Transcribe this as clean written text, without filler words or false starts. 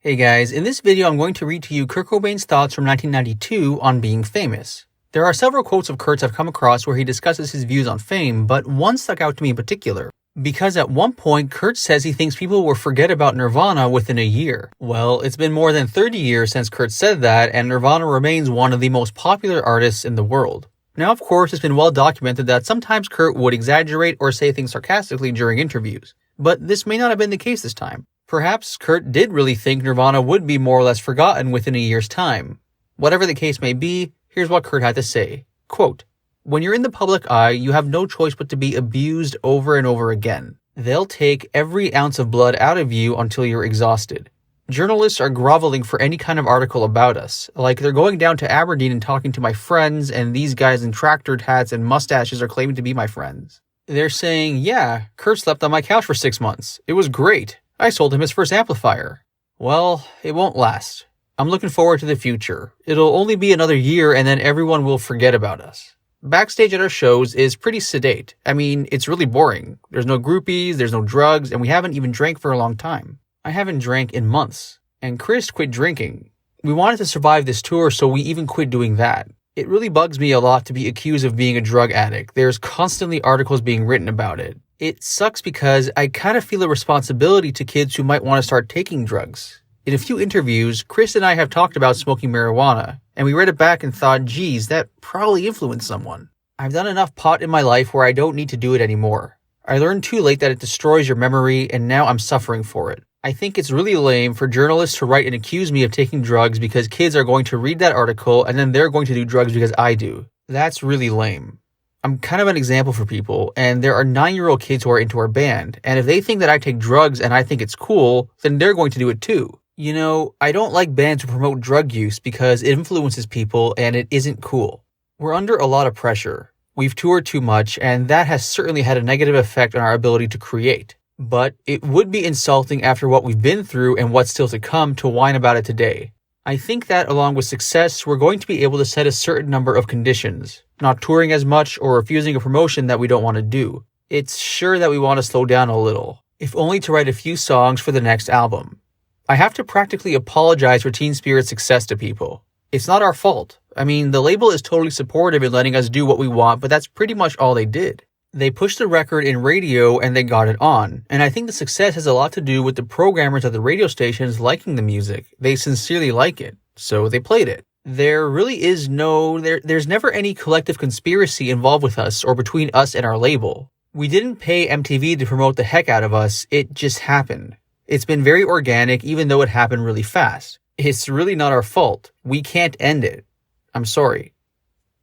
Hey guys, in this video I'm going to read to you Kurt Cobain's thoughts from 1992 on being famous. There are several quotes of Kurt's I've come across where he discusses his views on fame, but one stuck out to me in particular. Because at one point, Kurt says he thinks people will forget about Nirvana within a year. Well, it's been more than 30 years since Kurt said that, and Nirvana remains one of the most popular artists in the world. Now, of course, it's been well documented that sometimes Kurt would exaggerate or say things sarcastically during interviews. But this may not have been the case this time. Perhaps Kurt did really think Nirvana would be more or less forgotten within a year's time. Whatever the case may be, here's what Kurt had to say. Quote, "When you're in the public eye, you have no choice but to be abused over and over again. They'll take every ounce of blood out of you until you're exhausted. Journalists are groveling for any kind of article about us. Like they're going down to Aberdeen and talking to my friends, and these guys in tractor hats and mustaches are claiming to be my friends. They're saying, yeah, Kurt slept on my couch for 6 months. It was great. I sold him his first amplifier." Well, it won't last. I'm looking forward to the future. It'll only be another year and then everyone will forget about us. Backstage at our shows is pretty sedate. I mean, it's really boring. There's no groupies, there's no drugs, and we haven't even drank for a long time. I haven't drank in months. And Chris quit drinking. We wanted to survive this tour, so we even quit doing that. It really bugs me a lot to be accused of being a drug addict. There's constantly articles being written about it. It sucks because I kind of feel a responsibility to kids who might want to start taking drugs. In a few interviews, Chris and I have talked about smoking marijuana, and we read it back and thought, geez, that probably influenced someone. I've done enough pot in my life where I don't need to do it anymore. I learned too late that it destroys your memory, and now I'm suffering for it. I think it's really lame for journalists to write and accuse me of taking drugs because kids are going to read that article and then they're going to do drugs because I do. That's really lame. I'm kind of an example for people, and there are 9-year-old kids who are into our band, and if they think that I take drugs and I think it's cool, then they're going to do it too. You know, I don't like bands who promote drug use because it influences people and it isn't cool. We're under a lot of pressure. We've toured too much, and that has certainly had a negative effect on our ability to create. But it would be insulting after what we've been through and what's still to come to whine about it today. I think that along with success, we're going to be able to set a certain number of conditions. Not touring as much or refusing a promotion that we don't want to do. It's sure that we want to slow down a little, if only to write a few songs for the next album. I have to practically apologize for Teen Spirit's success to people. It's not our fault. I mean, the label is totally supportive in letting us do what we want, but that's pretty much all they did. They pushed the record in radio and they got it on, and I think the success has a lot to do with the programmers at the radio stations liking the music. They sincerely like it, so they played it. There really is there's never any collective conspiracy involved with us or between us and our label. We didn't pay MTV to promote the heck out of us, it just happened. It's been very organic even though it happened really fast. It's really not our fault. We can't end it. I'm sorry.